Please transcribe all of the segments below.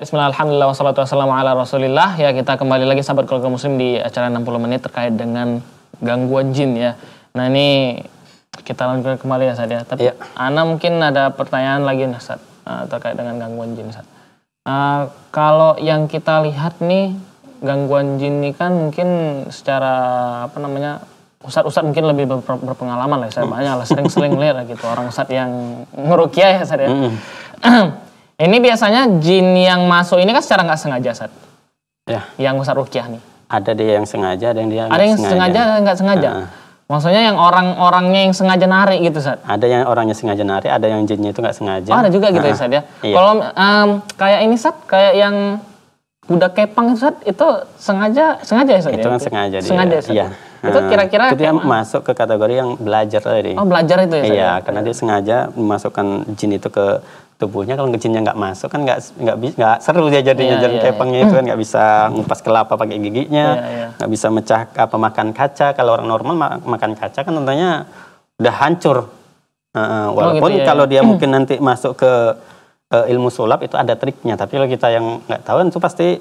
Bismillah, alhamdulillah, wassalatu wassalamu ala rasulillah. Ya, kita kembali lagi sahabat keluarga muslim di acara 60 menit terkait dengan gangguan jin ya. Nah ini kita lanjutkan kembali ya Ustaz ya. Tapi Ana mungkin ada pertanyaan lagi nih Ustaz, terkait dengan gangguan jin Ustaz. Kalau yang kita lihat nih, gangguan jin ini kan mungkin secara Ustadz mungkin lebih berpengalaman lah. Saya banyak lah sering lihat gitu orang Ustadz yang ngeruqyah ya Ustadz ya. Ini biasanya jin yang masuk ini kan secara nggak sengaja, Sat. Ya. Yang Ustadz ruqyah nih. Ada dia yang sengaja, ada yang dia ada yang sengaja, ada yang nggak sengaja. Maksudnya yang orangnya yang sengaja narik gitu, Sat. Ada yang orangnya sengaja narik, ada yang jinnya itu nggak sengaja. Oh, ada juga gitu ya, Sat ya. Iya. Kalau kayak ini, Sat, kayak yang budak kepang itu, Sat, itu sengaja ya, Sat. Itu kan sengaja dia. Sengaja, Sat. Iya. Itu kira-kira itu dia masuk ke kategori yang belajar tadi. Oh, belajar itu ya, Sat. Iya, karena dia sengaja memasukkan jin itu ke tubuhnya. Kalau jinnya nggak masuk kan nggak seru dia jadinya. Jadi kepangnya itu kan nggak bisa ngupas kelapa pakai giginya, nggak bisa mecah makan kaca. Kalau orang normal makan kaca kan tentunya udah hancur. Walaupun kalau dia mungkin nanti masuk ke ilmu sulap itu ada triknya. Tapi kalau kita yang nggak tahu itu pasti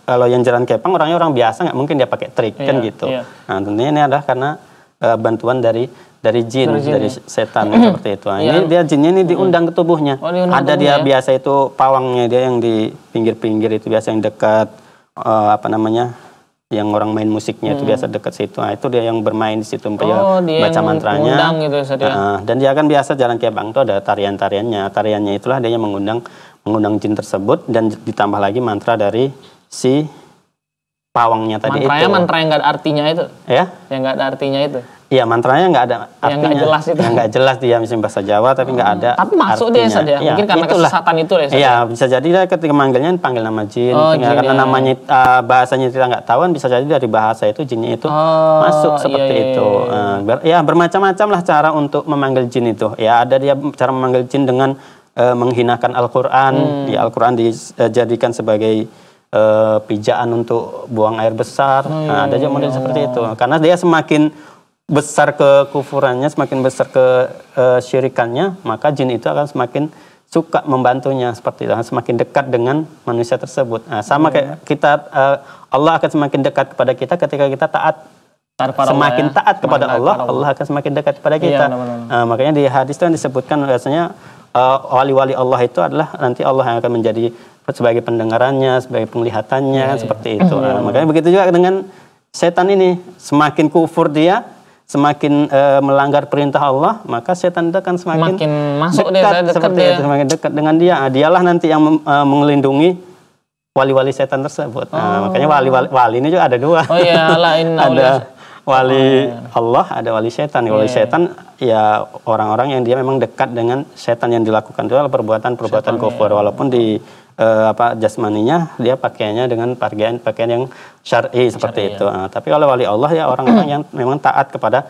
kalau yang jalan kepang orangnya orang biasa nggak mungkin dia pakai trik kan gitu. Nah tentunya ini adalah karena bantuan dari jin, dari setan seperti itu. Nah, ini dia jinnya ini diundang ke tubuhnya. Ada dia biasa itu pawangnya dia yang di pinggir-pinggir itu biasa yang dekat yang orang main musiknya itu biasa dekat situ. Nah, itu dia yang bermain di situ baca mantranya. Gitu, dan dia kan biasa jalan kepang itu ada tarian-tariannya. Tariannya itulah dia yang mengundang jin tersebut dan ditambah lagi mantra dari si pawangnya tadi itu. Mantra yang nggak ada artinya itu. Ya? Yang nggak ada artinya itu. Iya, mantranya nggak ada artinya. Yang nggak jelas itu. Yang nggak jelas dia misalnya bahasa Jawa tapi nggak ada. Tapi masuk dia saja. Mungkin karena kesesatan itu ya. Iya, bisa jadi dia ketika manggilnya panggil nama jin. Karena namanya bahasanya kita nggak tahu, bisa jadi dari bahasa itu jinnya itu masuk seperti itu. Ya bermacam-macam lah cara untuk memanggil jin itu. Ya ada dia cara memanggil jin dengan menghinakan Al-Quran. Ya Al-Quran dijadikan sebagai pijaan untuk buang air besar. Ada juga model seperti itu. Karena dia semakin besar kekufurannya, semakin besar kesyirikannya, maka jin itu akan semakin suka membantunya seperti itu, semakin dekat dengan manusia tersebut. Nah, sama kayak kita, Allah akan semakin dekat kepada kita ketika kita taat. Semakin taat kepada Allah, Allah akan semakin dekat kepada kita. Makanya di hadis itu disebutkan biasanya wali-wali Allah itu adalah nanti Allah yang akan menjadi sebagai pendengarannya, sebagai penglihatannya, seperti itu. Makanya begitu juga dengan setan ini, semakin kufur dia, semakin melanggar perintah Allah, maka setan itu akan semakin masuk dekat seperti itu, semakin dekat dengan dia. Dialah nanti yang melindungi wali-wali setan tersebut. Makanya wali ini juga ada dua. Ada wali Allah, ada wali setan. Wali setan ya orang-orang yang dia memang dekat dengan setan, yang dilakukan itu adalah perbuatan kufur, walaupun di jasmaninya dia pakaiannya dengan pakaian yang syar'i seperti itu. Tapi kalau wali Allah ya orang-orang yang memang taat kepada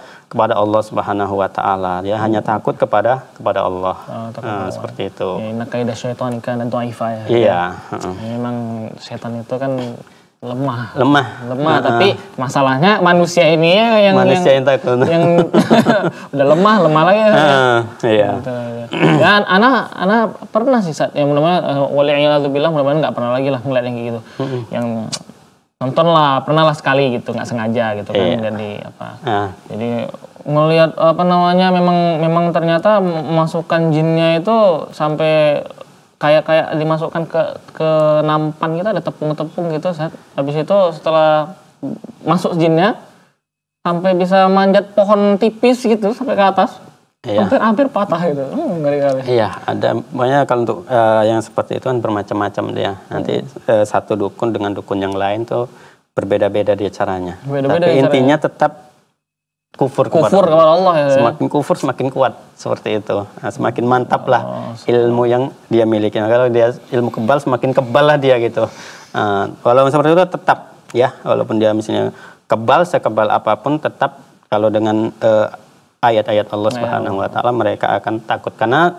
Allah Subhanahu wa taala. Dia hanya takut kepada Allah. Seperti itu. Inna kaidah syaitan kana dha'ifa ya. Iya, memang setan itu kan lemah, tapi masalahnya manusia ini yang takut. Yang udah lemah lagi. Iya. Dan ana pernah sih saat yang mudah-mudahan wali'iyadzubillah mudah-mudahan nggak pernah lagi lah ngeliat yang kayak gitu. Yang nonton lah, pernah lah sekali gitu, nggak sengaja gitu kan. Jadi ngelihat memang ternyata memasukkan jinnya itu sampai kayak dimasukkan ke nampan kita, ada tepung-tepung gitu. Habis itu setelah masuk jinnya sampai bisa manjat pohon tipis gitu sampai ke atas. Hampir patah gitu. Ngeri-ngeri. Iya, ada banyak kalau untuk yang seperti itu kan bermacam-macam dia. Nanti satu dukun dengan dukun yang lain tuh berbeda-beda dia caranya. Tapi intinya tetap kufur kepada Allah ya. Semakin kufur semakin kuat seperti itu. Nah, semakin mantap lah ilmu yang dia miliki. Nah, kalau dia ilmu kebal semakin kebal lah dia gitu. Walaupun seperti itu tetap ya, walaupun dia misalnya kebal sekebal apapun, tetap kalau dengan ayat-ayat Allah Subhanahu wa taala mereka akan takut karena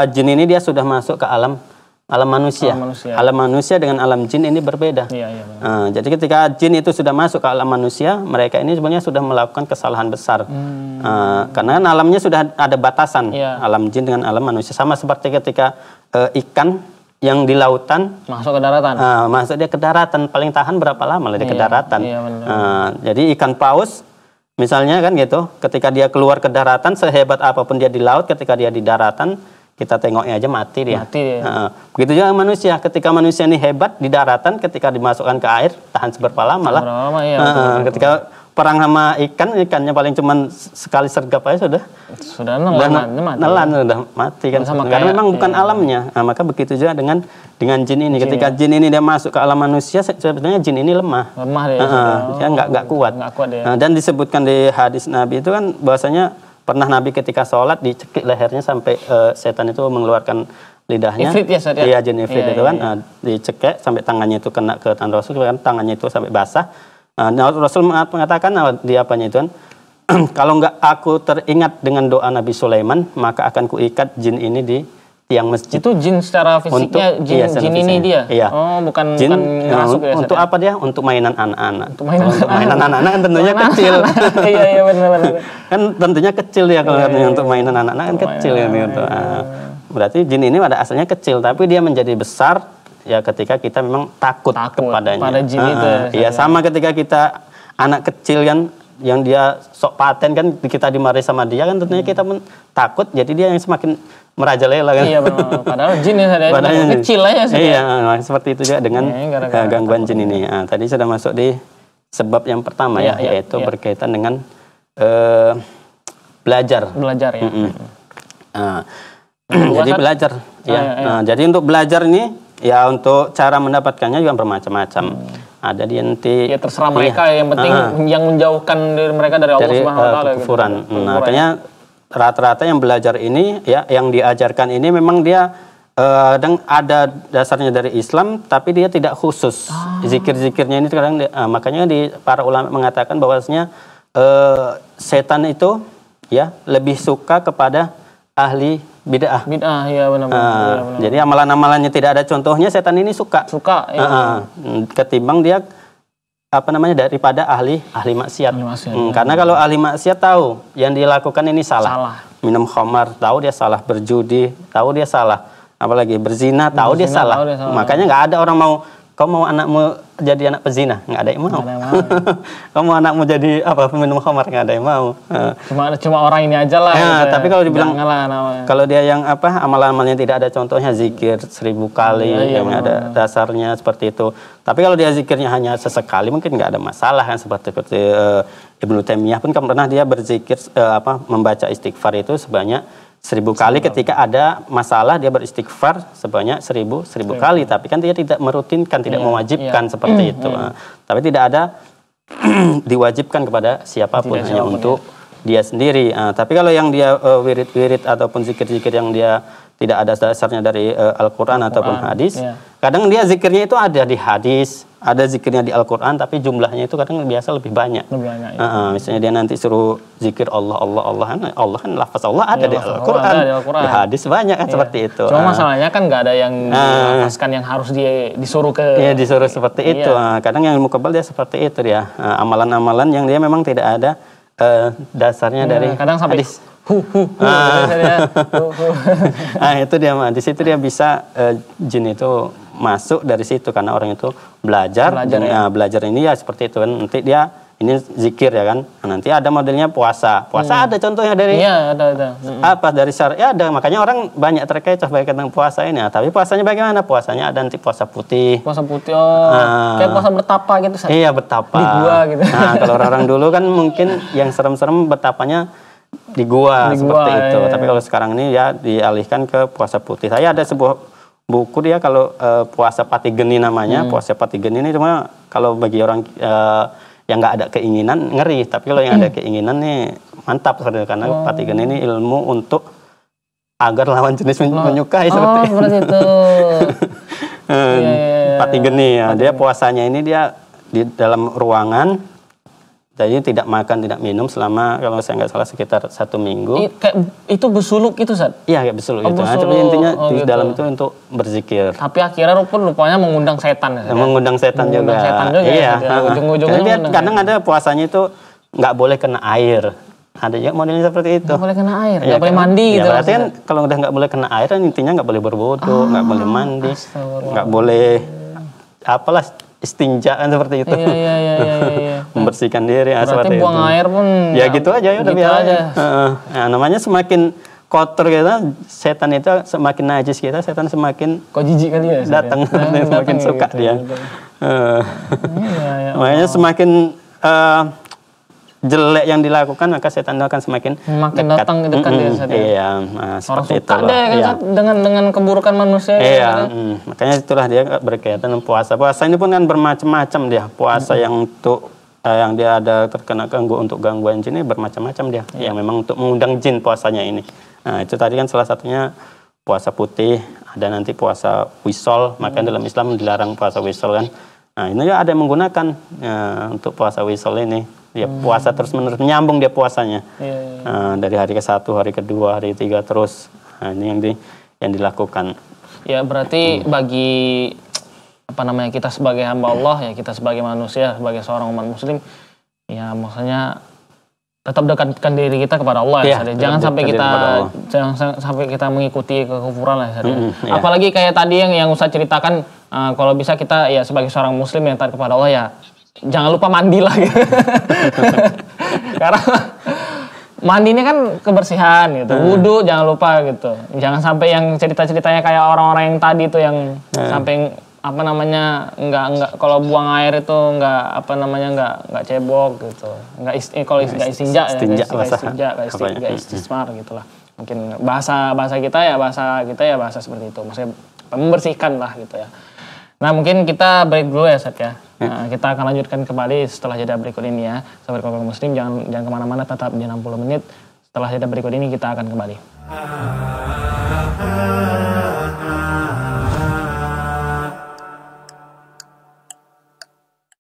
jin ini dia sudah masuk ke alam manusia. Alam manusia dengan alam jin ini berbeda. Jadi ketika jin itu sudah masuk ke alam manusia, mereka ini sebenarnya sudah melakukan kesalahan besar. Karena alamnya sudah ada batasan. Alam jin dengan alam manusia sama seperti ketika ikan yang di lautan masuk ke daratan. Masuk dia ke daratan, paling tahan berapa lama lah dia ke daratan. Jadi ikan paus misalnya kan gitu, ketika dia keluar ke daratan, sehebat apapun dia di laut, ketika dia di daratan, kita tengoknya aja mati dia. Begitu juga manusia, ketika manusia ini hebat di daratan, ketika dimasukkan ke air, tahan seberapa lama lah. Ketika perang sama ikannya paling cuman sekali sergap aja sudah nelan, sudah mati kan. Karena memang bukan alamnya. Maka begitu juga dengan jin ini. Ketika jin ini dia masuk ke alam manusia, sebenarnya jin ini lemah dia nggak kuat dia. Dan disebutkan di hadis Nabi itu kan bahwasanya pernah Nabi ketika sholat dicekik lehernya sampai setan itu mengeluarkan lidahnya. Ifrit ya, iya, jin ifrit itu kan dicekik sampai tangannya itu kena ke tangan Rasul kan, tangannya itu sampai basah. Rasul mengatakan di apanya itu kan, kalau nggak aku teringat dengan doa Nabi Sulaiman, maka akan kuikat jin ini di tiang masjid. Itu jin secara fisiknya, jin ini dia? Iya. Bukan masuk ya? Untuk apa dia? Untuk mainan anak-anak. Untuk mainan anak-anak kan tentunya kecil. Iya benar. Kan tentunya kecil ya kalau katanya untuk mainan anak-anak kan kecil ya gitu. Berarti jin ini pada asalnya kecil, tapi dia menjadi besar ya ketika kita memang takut kepadanya. Pada jin itu. Iya, sama ketika kita anak kecil kan yang dia sok paten kan, kita dimarahi sama dia kan tentunya kita pun takut, jadi dia yang semakin merajalela kan. Iya benar. Padahal jin ya kecil aja sih. Iya, seperti itu juga dengan gangguan jin ini. Tadi sudah masuk di sebab yang pertama yaitu berkaitan dengan belajar. Belajar ya. Jadi belajar ya. Jadi untuk belajar ini ya untuk cara mendapatkannya juga bermacam-macam. Ada di nanti ya terserah mereka, yang penting yang menjauhkan mereka dari Allah Subhanahu wa taala kekufuran. Makanya rata-rata yang belajar ini ya, yang diajarkan ini memang dia ada dasarnya dari Islam, tapi dia tidak khusus. Zikir-zikirnya ini kadang makanya di para ulama mengatakan bahwasanya setan itu ya lebih suka kepada ahli bid'ah. Ya benar. Jadi amalan-amalannya tidak ada contohnya, setan ini suka. Ya. Ketimbang dia daripada ahli maksiat. Karena kalau ahli maksiat tahu yang dilakukan ini salah. Minum khamar tahu dia salah, berjudi tahu dia salah, apalagi berzina tahu dia salah. Makanya nggak ada orang mau, kau mau anakmu jadi anak pezina, nggak ada yang mau. Kau mau anakmu jadi peminum khamar, nggak ada yang mau. Cuma orang ini aja lah. Tapi kalau dibilang kalau dia yang amalan-amalnya tidak ada contohnya, zikir 1000 kali yang ada dasarnya seperti itu. Tapi kalau dia zikirnya hanya sesekali mungkin nggak ada masalah kan, seperti Ibnu Taimiyah pun pernah dia berzikir membaca istighfar itu sebanyak 1000 kali. Ketika ada masalah dia beristighfar sebanyak 1000 kali, tapi kan dia tidak merutinkan, tidak mewajibkan seperti itu. Tapi tidak ada diwajibkan kepada siapapun, hanya untuk dia sendiri. Tapi kalau yang dia wirid-wirid ataupun zikir-zikir yang dia tidak ada dasarnya dari Al-Quran ataupun hadis, kadang dia zikirnya itu ada di hadis, ada zikirnya di Al-Quran, tapi jumlahnya itu kadang biasa lebih banyak. Misalnya dia nanti suruh zikir Allah kan lafaz Allah ada di Al-Quran, di hadis banyak kan seperti itu. Cuma masalahnya kan nggak ada yang dilafazkan yang harus disuruh ke. Iya, disuruh seperti itu. Kadang yang mukabal dia seperti itu dia, amalan-amalan yang dia memang tidak ada dasarnya dari kadang sampai hadis. Itu dia, di situ dia bisa jin itu masuk dari situ, karena orang itu belajar ini ya seperti itu kan. Nanti dia ini zikir ya kan, nanti ada modelnya puasa ada contohnya dari ada. Dari syariat ada, makanya orang banyak terkecoh tentang puasa ini. Tapi puasanya bagaimana? Puasanya ada nanti puasa putih kayak puasa bertapa gitu. Iya, bertapa di gua gitu. Kalau orang dulu kan mungkin yang serem-serem bertapanya di gua seperti itu. Tapi kalau sekarang ini ya dialihkan ke puasa putih. Saya ada sebuah buku dia kalau puasa pati geni namanya. Puasa pati geni ini cuma kalau bagi orang yang nggak ada keinginan ngeri, tapi kalau yang ada keinginan nih mantap sebenarnya, karena pati geni ini ilmu untuk agar lawan jenis menyukai seperti itu. Pati geni ya, dia puasanya ini dia di dalam ruangan. Jadi tidak makan, tidak minum selama, kalau saya nggak salah, sekitar 1 minggu. Itu bersuluk itu, Sat? Iya, kayak bersuluk itu. Tapi intinya di dalam itu untuk berzikir. Tapi akhirnya rupanya mengundang setan. Mengundang setan juga. Iya. Ujung-ujungnya kadang ada puasanya itu nggak boleh kena air. Ada juga modelnya seperti itu. Nggak boleh kena air, nggak boleh mandi ya, gitu. Berarti kan kalau udah nggak boleh kena air kan intinya nggak boleh berwudu, nggak boleh mandi, nggak boleh apalah istinja kan seperti itu. Iya. Membersihkan diri. Berarti seperti buang itu. air pun. Ya gitu aja ya udah gitu biasa. aja. Nah, namanya semakin kotor kita, setan itu semakin najis kita, setan semakin kok jijik kali ya. Datang, semakin suka gitu, dia. Makanya semakin jelek yang dilakukan maka setan akan semakin datang dekat dia. Iya, orang suka deh kan dengan keburukan manusia. Iya, makanya itulah dia berkaitan dengan puasa. Puasa ini pun kan bermacam-macam dia. Puasa yang untuk yang dia ada terkena untuk gangguan jin ini bermacam-macam dia. Yang memang untuk mengundang jin puasanya ini. Nah, itu tadi kan salah satunya puasa putih, ada nanti puasa wisol, makanya dalam Islam dilarang puasa wisol kan. Nah, ini ada yang menggunakan untuk puasa wisol ini. Dia puasa terus-menerus, menyambung dia puasanya. Dari hari ke-1, hari ke-2, hari ke-3 terus. Nah, ini yang dilakukan. Ya, berarti bagi kita sebagai hamba Allah, ya kita sebagai manusia, sebagai seorang umat muslim, ya maksudnya tetap dekatkan diri kita kepada Allah ya. Jangan sampai kita mengikuti kekufuran lah ya. Apalagi kayak tadi yang Ustaz ceritakan, kalau bisa kita ya sebagai seorang muslim yang taat kepada Allah ya jangan lupa mandi lah gitu. Karena mandi ini kan kebersihan gitu. Wudu jangan lupa gitu. Jangan sampai yang cerita-ceritanya kayak orang-orang yang tadi tuh yang sampai nggak kalau buang air itu nggak cebok gitu. Nggak istinja nggak istismar gitulah. Mungkin bahasa kita ya bahasa seperti itu. Maksudnya membersihkan lah gitu ya. Nah, mungkin kita break dulu ya, Ustaz ya. Nah, kita akan lanjutkan kembali setelah jeda berikut ini ya. Sahabat keluarga muslim, jangan kemana-mana, tetap di 60 menit. Setelah jeda berikut ini kita akan kembali.